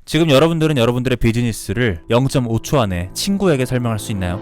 지금 여러분들은 여러분들의 비즈니스를 0.5초 안에 친구에게 설명할 수 있나요?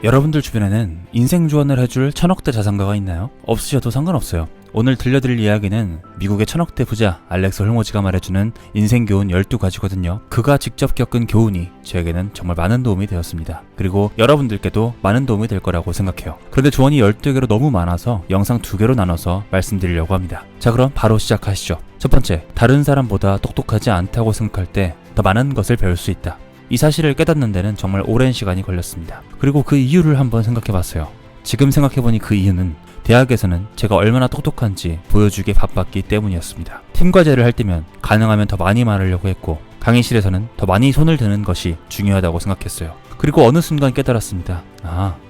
여러분들 주변에는 인생 조언을 해줄 1000억대 자산가가 있나요? 없으셔도 상관없어요. 오늘 들려드릴 이야기는 미국의 1000억대 부자 알렉스 홀모즈가 말해주는 인생 교훈 12가지거든요. 그가 직접 겪은 교훈이 저에게는 정말 많은 도움이 되었습니다. 그리고 여러분들께도 많은 도움이 될 거라고 생각해요. 그런데 조언이 12개로 너무 많아서 영상 2개로 나눠서 말씀드리려고 합니다. 자, 그럼 바로 시작하시죠. 첫 번째, 다른 사람보다 똑똑하지 않다고 생각할 때 더 많은 것을 배울 수 있다. 이 사실을 깨닫는 데는 정말 오랜 시간이 걸렸습니다. 그리고 그 이유를 한번 생각해봤어요. 지금 생각해보니 그 이유는 대학에서는 제가 얼마나 똑똑한지 보여주기에 바빴기 때문이었습니다. 팀 과제를 할 때면 가능하면 더 많이 말하려고 했고, 강의실에서는 더 많이 손을 드는 것이 중요하다고 생각했어요. 그리고 어느 순간 깨달았습니다.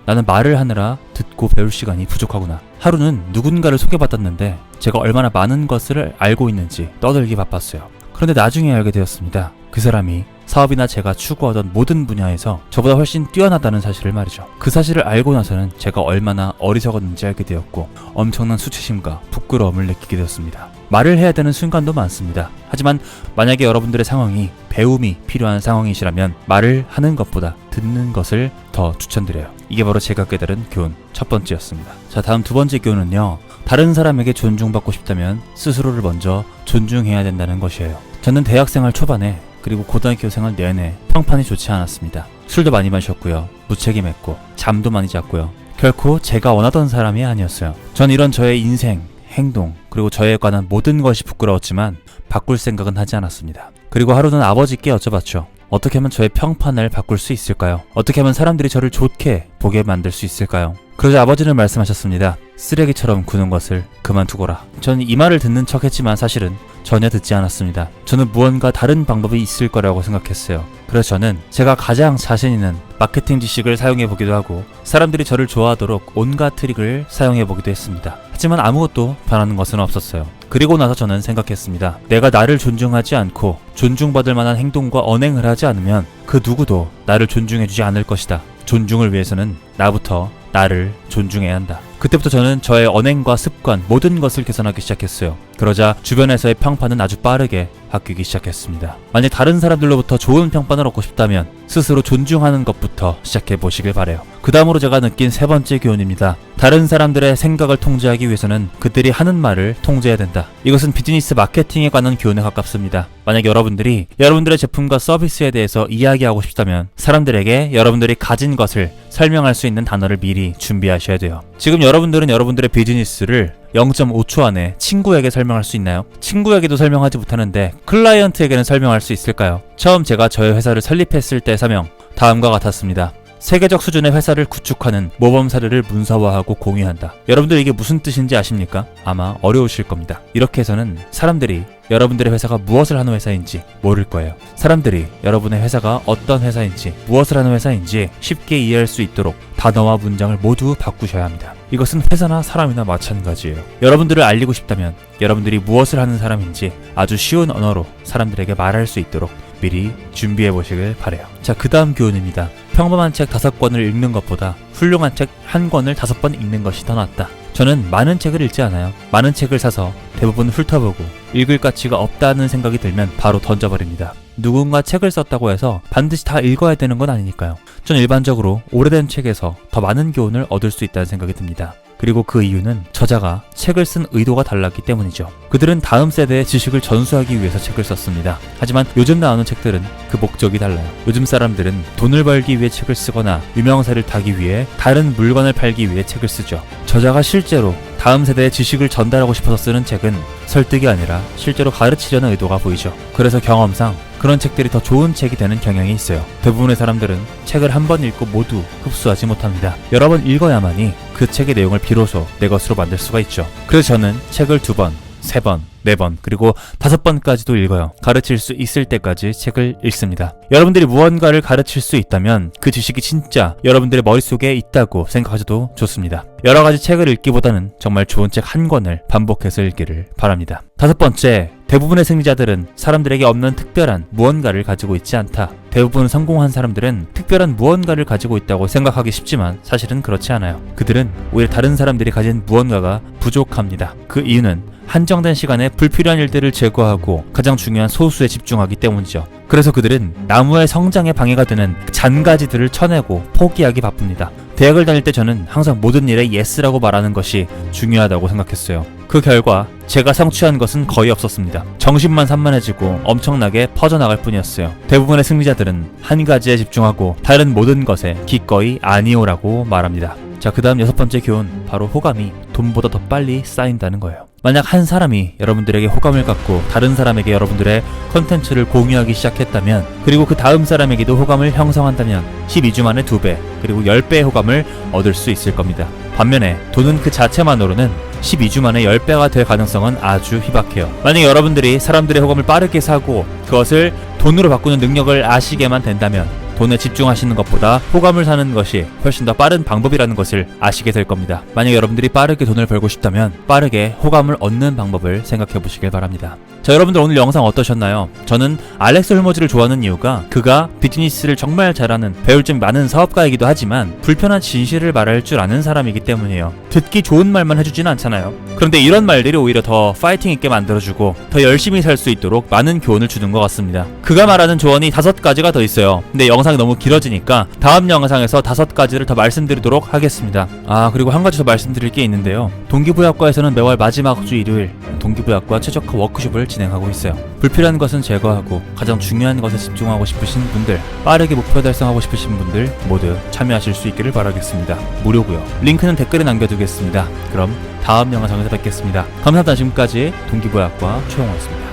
나는 말을 하느라 듣고 배울 시간이 부족하구나. 하루는 누군가를 소개받았는데 제가 얼마나 많은 것을 알고 있는지 떠들기 바빴어요. 그런데 나중에 알게 되었습니다. 그 사람이 사업이나 제가 추구하던 모든 분야에서 저보다 훨씬 뛰어나다는 사실을 말이죠. 그 사실을 알고 나서는 제가 얼마나 어리석었는지 알게 되었고, 엄청난 수치심과 부끄러움을 느끼게 되었습니다. 말을 해야 되는 순간도 많습니다. 하지만 만약에 여러분들의 상황이 배움이 필요한 상황이시라면 말을 하는 것보다 듣는 것을 더 추천드려요. 이게 바로 제가 깨달은 교훈 첫 번째였습니다. 자, 다음 두 번째 교훈은요, 다른 사람에게 존중받고 싶다면 스스로를 먼저 존중해야 된다는 것이에요. 저는 대학생활 초반에 그리고 고등학교 생활 내내 평판이 좋지 않았습니다. 술도 많이 마셨고요, 무책임했고, 잠도 많이 잤고요. 결코 제가 원하던 사람이 아니었어요. 전 이런 저의 인생, 행동, 그리고 저에 관한 모든 것이 부끄러웠지만 바꿀 생각은 하지 않았습니다. 그리고 하루는 아버지께 여쭤봤죠. 어떻게 하면 저의 평판을 바꿀 수 있을까요? 어떻게 하면 사람들이 저를 좋게 보게 만들 수 있을까요? 그러자 아버지는 말씀하셨습니다. 쓰레기처럼 구는 것을 그만두거라. 전 이 말을 듣는 척 했지만 사실은 전혀 듣지 않았습니다. 저는 무언가 다른 방법이 있을 거라고 생각했어요. 그래서 저는 제가 가장 자신 있는 마케팅 지식을 사용해 보기도 하고, 사람들이 저를 좋아하도록 온갖 트릭을 사용해 보기도 했습니다. 하지만 아무것도 변하는 것은 없었어요. 그리고 나서 저는 생각했습니다. 내가 나를 존중하지 않고 존중받을 만한 행동과 언행을 하지 않으면 그 누구도 나를 존중해주지 않을 것이다. 존중을 위해서는 나부터 나를 존중해야 한다. 그때부터 저는 저의 언행과 습관, 모든 것을 개선하기 시작했어요. 그러자 주변에서의 평판은 아주 빠르게 바뀌기 시작했습니다. 만약 다른 사람들로부터 좋은 평판을 얻고 싶다면 스스로 존중하는 것부터 시작해 보시길 바래요. 그 다음으로 제가 느낀 세 번째 교훈입니다. 다른 사람들의 생각을 통제하기 위해서는 그들이 하는 말을 통제해야 된다. 이것은 비즈니스 마케팅에 관한 교훈에 가깝습니다. 만약 여러분들이 여러분들의 제품과 서비스에 대해서 이야기하고 싶다면 사람들에게 여러분들이 가진 것을 설명할 수 있는 단어를 미리 준비하셔야 돼요. 지금 여러분들은 여러분들의 비즈니스를 0.5초 안에 친구에게 설명할 수 있나요? 친구에게도 설명하지 못하는데 클라이언트에게는 설명할 수 있을까요? 처음 제가 저의 회사를 설립했을 때 사명, 다음과 같았습니다. 세계적 수준의 회사를 구축하는 모범 사례를 문서화하고 공유한다. 여러분들 이게 무슨 뜻인지 아십니까? 아마 어려우실 겁니다. 이렇게 해서는 사람들이 여러분들의 회사가 무엇을 하는 회사인지 모를 거예요. 사람들이 여러분의 회사가 어떤 회사인지, 무엇을 하는 회사인지 쉽게 이해할 수 있도록 단어와 문장을 모두 바꾸셔야 합니다. 이것은 회사나 사람이나 마찬가지예요. 여러분들을 알리고 싶다면 여러분들이 무엇을 하는 사람인지 아주 쉬운 언어로 사람들에게 말할 수 있도록 미리 준비해 보시길 바래요. 자, 그 다음 교훈입니다. 평범한 책 5권을 읽는 것보다 훌륭한 책 1권을 5번 읽는 것이 더 낫다. 저는 많은 책을 읽지 않아요. 많은 책을 사서 대부분 훑어보고 읽을 가치가 없다는 생각이 들면 바로 던져버립니다. 누군가 책을 썼다고 해서 반드시 다 읽어야 되는 건 아니니까요. 전 일반적으로 오래된 책에서 더 많은 교훈을 얻을 수 있다는 생각이 듭니다. 그리고 그 이유는 저자가 책을 쓴 의도가 달랐기 때문이죠. 그들은 다음 세대의 지식을 전수하기 위해서 책을 썼습니다. 하지만 요즘 나오는 책들은 그 목적이 달라요. 요즘 사람들은 돈을 벌기 위해 책을 쓰거나 유명세를 타기 위해 다른 물건을 팔기 위해 책을 쓰죠. 저자가 실제로 다음 세대의 지식을 전달하고 싶어서 쓰는 책은 설득이 아니라 실제로 가르치려는 의도가 보이죠. 그래서 경험상 그런 책들이 더 좋은 책이 되는 경향이 있어요. 대부분의 사람들은 책을 한 번 읽고 모두 흡수하지 못합니다. 여러 번 읽어야만이 그 책의 내용을 비로소 내 것으로 만들 수가 있죠. 그래서 저는 책을 2번, 3번, 4번, 그리고 5번까지도 읽어요. 가르칠 수 있을 때까지 책을 읽습니다. 여러분들이 무언가를 가르칠 수 있다면 그 지식이 진짜 여러분들의 머릿속에 있다고 생각하셔도 좋습니다. 여러 가지 책을 읽기보다는 정말 좋은 책 1권을 반복해서 읽기를 바랍니다. 5번째, 대부분의 승리자들은 사람들에게 없는 특별한 무언가를 가지고 있지 않다. 대부분 성공한 사람들은 특별한 무언가를 가지고 있다고 생각하기 쉽지만 사실은 그렇지 않아요. 그들은 오히려 다른 사람들이 가진 무언가가 부족합니다. 그 이유는 한정된 시간에 불필요한 일들을 제거하고 가장 중요한 소수에 집중하기 때문이죠. 그래서 그들은 나무의 성장에 방해가 되는 잔가지들을 쳐내고 포기하기 바쁩니다. 대학을 다닐 때 저는 항상 모든 일에 예스라고 말하는 것이 중요하다고 생각했어요. 그 결과 제가 성취한 것은 거의 없었습니다. 정신만 산만해지고 엄청나게 퍼져나갈 뿐이었어요. 대부분의 승리자들은 한 가지에 집중하고 다른 모든 것에 기꺼이 아니오라고 말합니다. 자, 그 다음 6번째 교훈, 바로 호감이 돈보다 더 빨리 쌓인다는 거예요. 만약 한 사람이 여러분들에게 호감을 갖고 다른 사람에게 여러분들의 컨텐츠를 공유하기 시작했다면, 그리고 그 다음 사람에게도 호감을 형성한다면 12주 만에 2배, 그리고 10배의 호감을 얻을 수 있을 겁니다. 반면에 돈은 그 자체만으로는 12주 만에 10배가 될 가능성은 아주 희박해요. 만약 여러분들이 사람들의 호감을 빠르게 사고 그것을 돈으로 바꾸는 능력을 아시게만 된다면 돈에 집중하시는 것보다 호감을 사는 것이 훨씬 더 빠른 방법이라는 것을 아시게 될 겁니다. 만약 여러분들이 빠르게 돈을 벌고 싶다면 빠르게 호감을 얻는 방법을 생각해 보시길 바랍니다. 자, 여러분들 오늘 영상 어떠셨나요? 저는 알렉스 홀모즈를 좋아하는 이유가 그가 비즈니스를 정말 잘하는, 배울 점이 많은 사업가이기도 하지만 불편한 진실을 말할 줄 아는 사람이기 때문이에요. 듣기 좋은 말만 해주진 않잖아요. 그런데 이런 말들이 오히려 더 파이팅 있게 만들어주고 더 열심히 살 수 있도록 많은 교훈을 주는 것 같습니다. 그가 말하는 조언이 5가지가 더 있어요. 근데 영상이 너무 길어지니까 다음 영상에서 5가지를 더 말씀드리도록 하겠습니다. 그리고 한 가지 더 말씀드릴 게 있는데요. 동기부여학과에서는 매월 마지막 주 일요일 동기부여학과 최적화 워크숍을 진행하고 있어요. 불필요한 것은 제거하고 가장 중요한 것에 집중하고 싶으신 분들, 빠르게 목표 달성하고 싶으신 분들 모두 참여하실 수 있기를 바라겠습니다. 무료고요. 링크는 댓글에 남겨두겠습니다. 그럼 다음 영상에서 뵙겠습니다. 감사합니다. 지금까지 동기부여학과 최영호였습니다.